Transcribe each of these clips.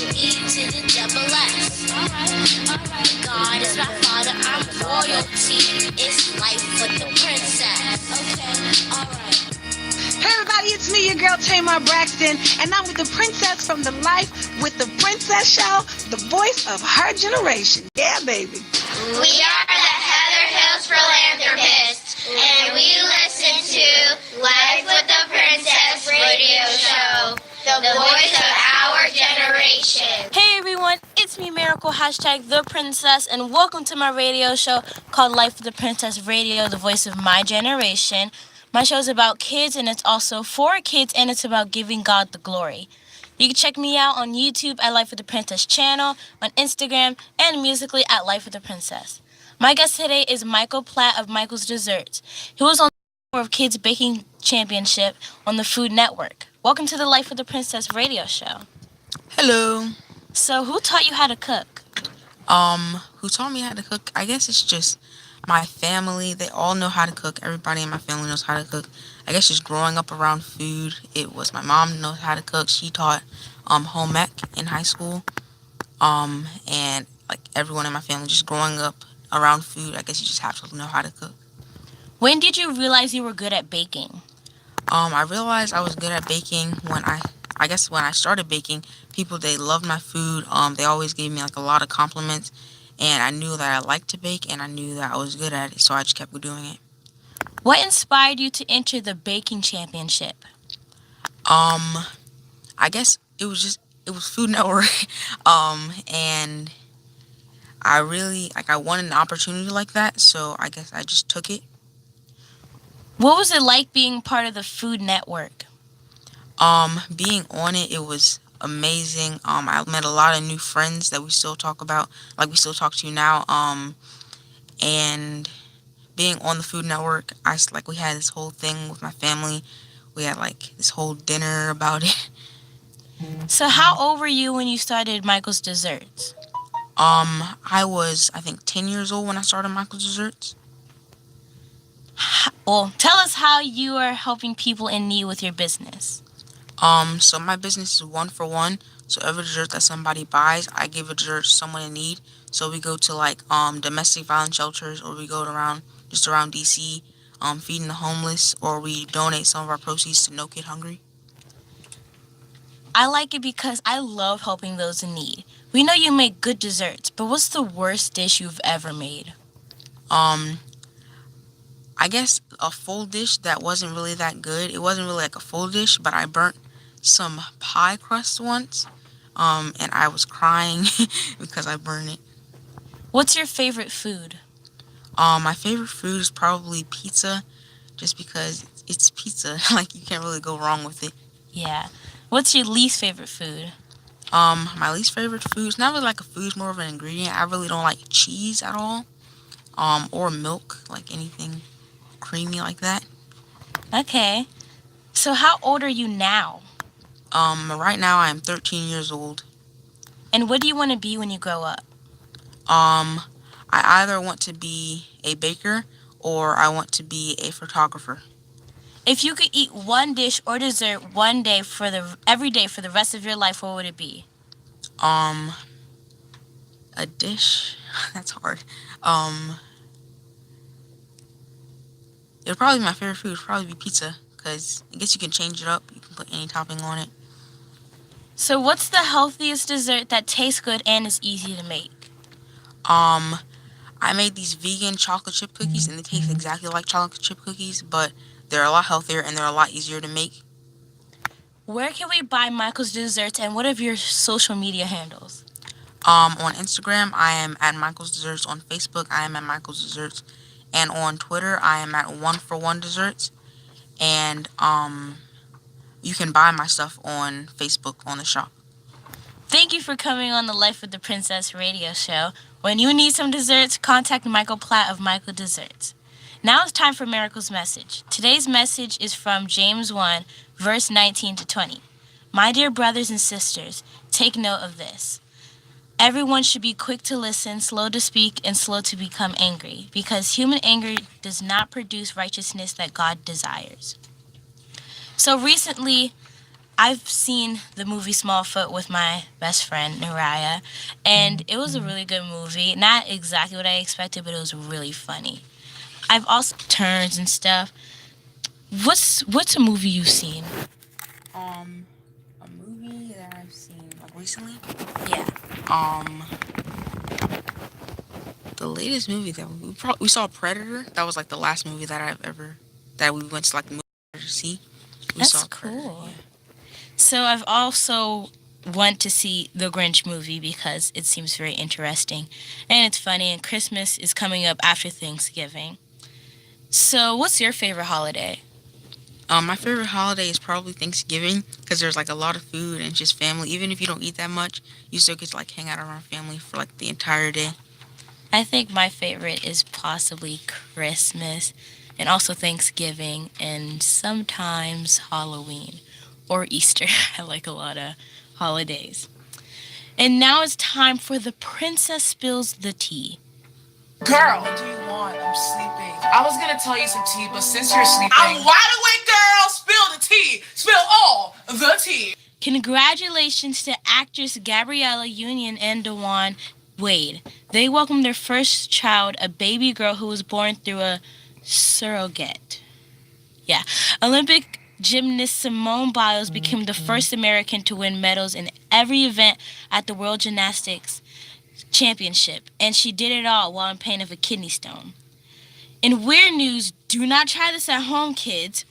E to the double S. Alright. God is my father, I'm royalty. It's life with the princess. Okay, alright. Hey everybody, it's me, your girl Tamar Braxton, and I'm with the princess from the Life with the Princess show, the voice of her generation. Yeah, baby. We are the Heather Hills Philanthropists, and we listen to Life with the Princess radio show, the voice of our generation. Hey everyone, it's me, Miracle, #The Princess, and welcome to my radio show called Life with the Princess Radio, the voice of my generation. My show is about kids, and it's also for kids, and it's about giving God the glory. You can check me out on YouTube at Life with the Princess channel, on Instagram, and musically at Life with the Princess. My guest today is Michael Platt of Michael's Desserts. He was on the of Kids Baking Championship on the Food Network. Welcome to the Life with the Princess radio show. Hello. So, who taught you how to cook? Who taught me how to cook? I guess it's just my family. They all know how to cook. Everybody in my family knows how to cook. I guess just growing up around food, it was my mom knows how to cook. She taught home ec in high school. And like everyone in my family, just growing up around food, I guess you just have to know how to cook. When did you realize you were good at baking? I realized I was good at baking when I guess when I started baking. People, they loved my food. They always gave me like a lot of compliments, and I knew that I liked to bake, and I knew that I was good at it, so I just kept doing it. What inspired you to enter the baking championship? I guess it was Food Network, and I wanted an opportunity like that, so I guess I just took it. What was it like being part of the Food Network? Being on it, it was amazing. I met a lot of new friends that we still talk about, like we still talk to now. And being on the Food Network, we had this whole thing with my family. We had like this whole dinner about it. So how old were you when you started Michael's Desserts? I was, I think, 10 years old when I started Michael's Desserts. Well, tell us how you are helping people in need with your business. So my business is 1 for 1. So every dessert that somebody buys, I give a dessert to someone in need. So we go to like domestic violence shelters, or we go around DC, feeding the homeless, or we donate some of our proceeds to No Kid Hungry. I like it because I love helping those in need. We know you make good desserts, but what's the worst dish you've ever made? I guess a full dish that wasn't really that good. It wasn't really like a full dish, but I burnt some pie crust once, and I was crying because I burned it. What's your favorite food? My favorite food is probably pizza, just because it's pizza. Like, you can't really go wrong with it. Yeah. What's your least favorite food? My least favorite food is not really like a food, it's more of an ingredient. I really don't like cheese at all, or milk, like anything creamy like that. Okay. So how old are you now? Right now I am 13 years old. And what do you want to be when you grow up? I either want to be a baker or I want to be a photographer. If you could eat one dish or dessert every day for the rest of your life, what would it be? A dish? That's hard. It would probably be my favorite food. It would probably be pizza, because I guess you can change it up. You can put any topping on it. So what's the healthiest dessert that tastes good and is easy to make? I made these vegan chocolate chip cookies, and they taste exactly like chocolate chip cookies, but they're a lot healthier and they're a lot easier to make. Where can we buy Michael's Desserts, and what are your social media handles? On Instagram, I am at Michael's Desserts. On Facebook, I am at Michael's Desserts. And on Twitter, I am at 1 for 1 Desserts. And you can buy my stuff on Facebook on the shop. Thank you for coming on the Life with the Princess radio show. When you need some desserts, contact Michael Platt of Michael Desserts. Now it's time for Miracle's message. Today's message is from James 1, verse 19 to 20. My dear brothers and sisters, take note of this. Everyone should be quick to listen, slow to speak, and slow to become angry, because human anger does not produce righteousness that God desires. So recently, I've seen the movie Smallfoot with my best friend Naraya, and it was a really good movie. Not exactly what I expected, but it was really funny. I've also turns and stuff. What's a movie you've seen? A movie that I've seen like recently. Yeah. The latest movie that we saw Predator. That was like the last movie that we went to like the movie to see. That's cool. So I've also want to see the Grinch movie because it seems very interesting and it's funny, and Christmas is coming up after Thanksgiving. So what's your favorite holiday? My favorite holiday is probably Thanksgiving because there's like a lot of food and it's just family. Even if you don't eat that much, you still get to like hang out around family for like the entire day. I think my favorite is possibly Christmas and also Thanksgiving and sometimes Halloween or Easter. I like a lot of holidays. And now it's time for the Princess Spills the Tea. Girl, what do you want? I'm sleeping. I was gonna tell you some tea, but since you're sleeping, I'm wide awake, girl. Spill the tea. Spill all the tea. Congratulations to actress Gabriella Union and Dewan Wade. They welcomed their first child, a baby girl who was born through a surrogate. Yeah. Olympic gymnast Simone Biles became the first American to win medals in every event at the World Gymnastics Championship, and she did it all while in pain of a kidney stone. In weird news, do not try this at home, kids.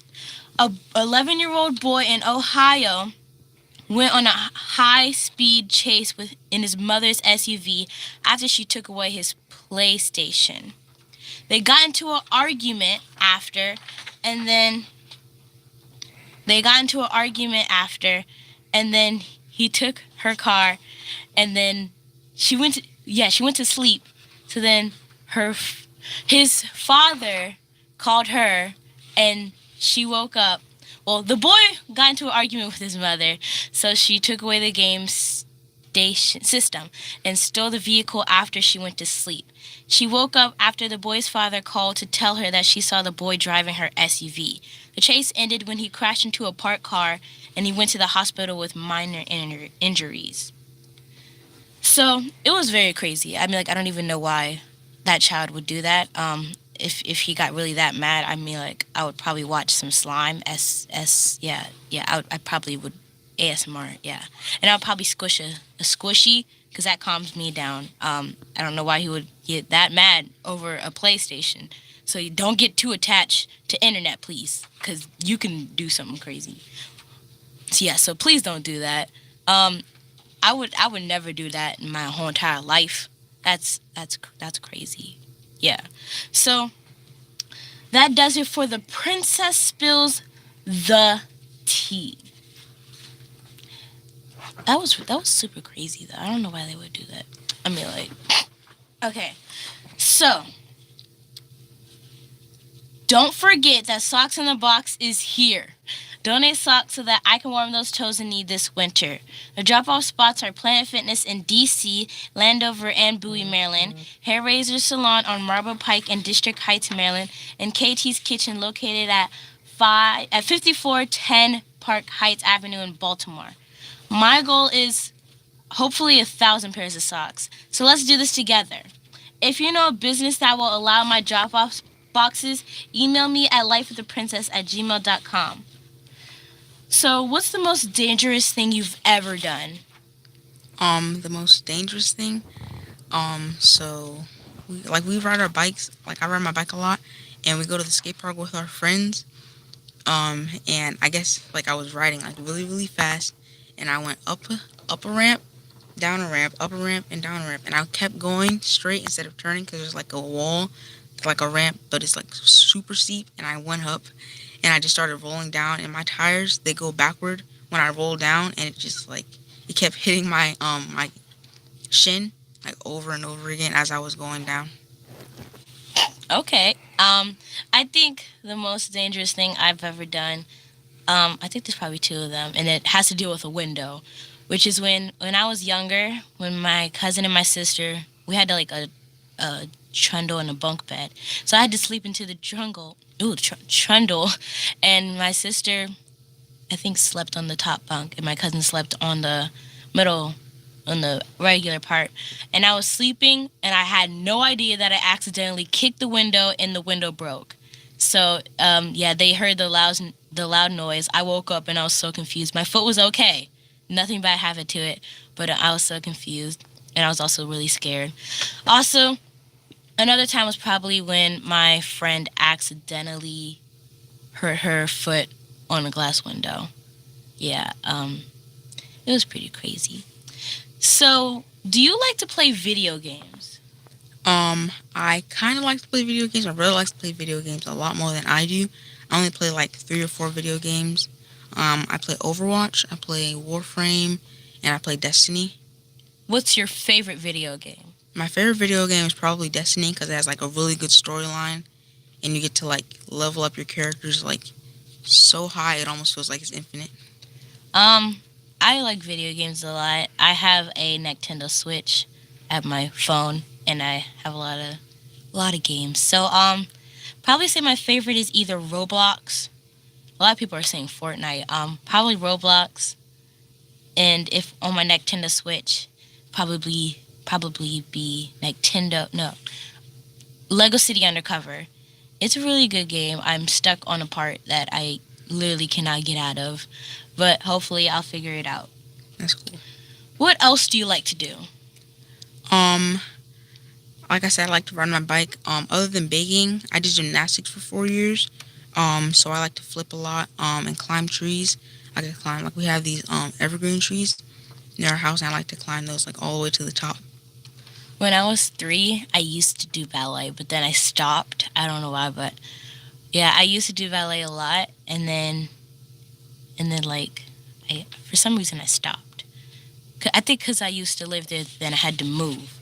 A 11-year-old boy in Ohio went on a high-speed chase in his mother's SUV after she took away his PlayStation. They got into an argument after, and then he took her car, and then she went to sleep. So then his father called her, and she woke up. Well, the boy got into an argument with his mother, so she took away the game system and stole the vehicle after she went to sleep. She woke up after the boy's father called to tell her that she saw the boy driving her SUV. The chase ended when he crashed into a parked car, and he went to the hospital with minor injuries. So it was very crazy. I mean, like, I don't even know why that child would do that. If he got really that mad, I mean, like, I would probably watch some slime. I probably would ASMR, yeah. And I would probably squish a squishy, because that calms me down. I don't know why he would get that mad over a PlayStation. So you don't get too attached to internet, please, because you can do something crazy. So yeah, so please don't do that. I would never do that in my whole entire life. That's crazy. Yeah. So that does it for the Princess Spills the Tea. That was super crazy though. I don't know why they would do that. I mean, like, okay. So don't forget that Socks in the Box is here. Donate socks so that I can warm those toes in need this winter. The drop-off spots are Planet Fitness in D.C., Landover, and Bowie, Maryland, Hair Razor Salon on Marble Pike in District Heights, Maryland, and KT's Kitchen located at 5410 Park Heights Avenue in Baltimore. My goal is hopefully 1,000 pairs of socks. So let's do this together. If you know a business that will allow my drop-off boxes, email me at lifewiththeprincess@gmail.com. So, what's the most dangerous thing you've ever done? The most dangerous thing, we ride our bikes. Like, I ride my bike a lot, and we go to the skate park with our friends. And I guess, like, I was riding, like, really, really fast, and I went up a ramp, down a ramp, up a ramp, and down a ramp, and I kept going straight instead of turning, because there's, like, a wall, like a ramp, but it's, like, super steep, and I went up, and I just started rolling down, and my tires, they go backward when I roll down, and it just, like, it kept hitting my my shin, like, over and over again as I was going down. Okay. I think the most dangerous thing I've ever done, I think there's probably two of them, and it has to do with a window, which is when I was younger, when my cousin and my sister, we had like a trundle and a bunk bed. So I had to sleep into the trundle, and my sister I think, slept on the top bunk, and my cousin slept on the middle, on the regular part. And I was sleeping, and I had no idea that I accidentally kicked the window, and the window broke. So, they heard the loud noise. I woke up, and I was so confused. My foot was okay. Nothing bad happened to it, but I was so confused, and I was also really scared. Also, another time was probably when my friend accidentally hurt her foot on a glass window. Yeah, it was pretty crazy. So, do you like to play video games? I kind of like to play video games. I really like to play video games a lot more than I do. I only play like 3 or 4 video games. I play Overwatch, I play Warframe, and I play Destiny. What's your favorite video game? My favorite video game is probably Destiny because it has like a really good storyline, and you get to like level up your characters like so high it almost feels like it's infinite. I like video games a lot. I have a Nintendo Switch at my phone, and I have a lot of games. So, probably say my favorite is either Roblox. A lot of people are saying Fortnite. Probably Roblox. And if on my Nintendo Switch, probably be Lego City Undercover. It's a really good game. I'm stuck on a part that I literally cannot get out of, but hopefully I'll figure it out. That's cool. What else do you like to do? Like I said, I like to ride my bike. Other than baking, I did gymnastics for 4 years. So I like to flip a lot, and climb trees. I can climb, like we have these, evergreen trees near our house, and I like to climb those, like, all the way to the top. When I was 3, I used to do ballet, but then I stopped. I don't know why, but yeah, I used to do ballet a lot, and then for some reason I stopped. I think because I used to live there, then I had to move.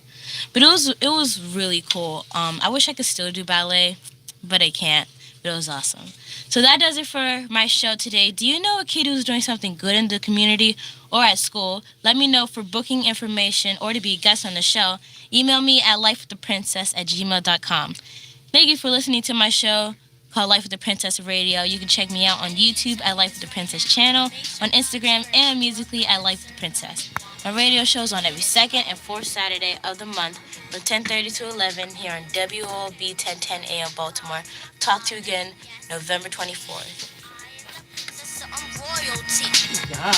But it was really cool. I wish I could still do ballet, but I can't. But it was awesome. So that does it for my show today. Do you know a kid who's doing something good in the community or at school? Let me know. For booking information or to be a guest on the show, email me at lifewiththeprincess@gmail.com. Thank you for listening to my show called Life with the Princess Radio. You can check me out on YouTube at Life with the Princess channel, on Instagram, and musically at Life with the Princess. My radio shows on every second and fourth Saturday of the month from 10:30 to 11 here on WOB 1010 AM Baltimore. Talk to you again November 24th. Yeah.